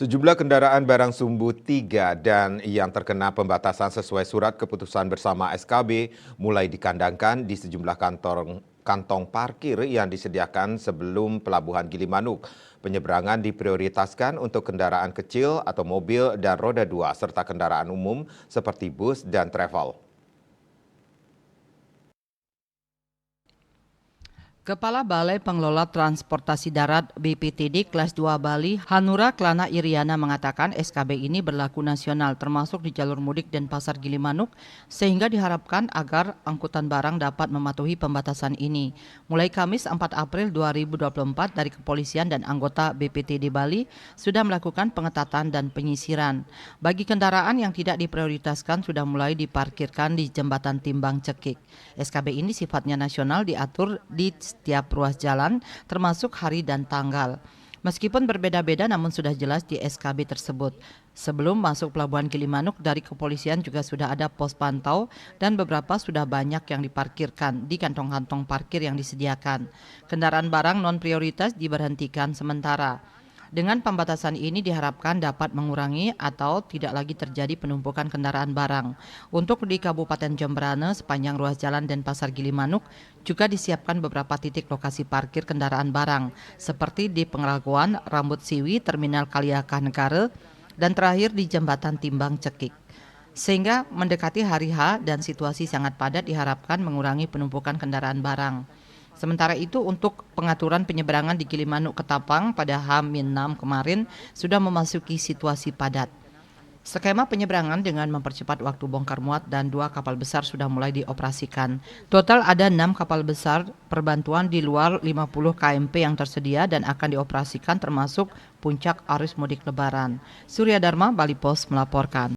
Sejumlah kendaraan barang sumbu 3 dan yang terkena pembatasan sesuai surat keputusan bersama SKB mulai dikandangkan di sejumlah kantong parkir yang disediakan sebelum pelabuhan Gilimanuk. Penyeberangan diprioritaskan untuk kendaraan kecil atau mobil dan roda 2 serta kendaraan umum seperti bus dan travel. Kepala Balai Pengelola Transportasi Darat BPTD Kelas 2 Bali, Hanura Klana Iriana mengatakan SKB ini berlaku nasional termasuk di jalur mudik dan pasar Gilimanuk sehingga diharapkan agar angkutan barang dapat mematuhi pembatasan ini. Mulai Kamis 4 April 2024 dari kepolisian dan anggota BPTD Bali sudah melakukan pengetatan dan penyisiran. Bagi kendaraan yang tidak diprioritaskan sudah mulai diparkirkan di Jembatan Timbang Cekik. SKB ini sifatnya nasional diatur di setiap ruas jalan termasuk hari dan tanggal. Meskipun berbeda-beda namun sudah jelas di SKB tersebut. Sebelum masuk pelabuhan Gilimanuk dari kepolisian juga sudah ada pos pantau dan beberapa sudah banyak yang diparkirkan di kantong-kantong parkir yang disediakan. Kendaraan barang non prioritas diberhentikan sementara. Dengan pembatasan ini diharapkan dapat mengurangi atau tidak lagi terjadi penumpukan kendaraan barang. Untuk di Kabupaten Jemberana sepanjang ruas jalan Denpasar Gilimanuk juga disiapkan beberapa titik lokasi parkir kendaraan barang seperti di Pengraguan, Rambut Siwi, Terminal Kaliaka Negara, dan terakhir di Jembatan Timbang Cekik. Sehingga mendekati hari H dan situasi sangat padat diharapkan mengurangi penumpukan kendaraan barang. Sementara itu untuk pengaturan penyeberangan di Gilimanuk ke Tapang pada H-6 kemarin sudah memasuki situasi padat. Skema penyeberangan dengan mempercepat waktu bongkar muat dan 2 kapal besar sudah mulai dioperasikan. Total ada 6 kapal besar perbantuan di luar 50 KMP yang tersedia dan akan dioperasikan termasuk puncak arus mudik lebaran. Surya Dharma, Bali Pos melaporkan.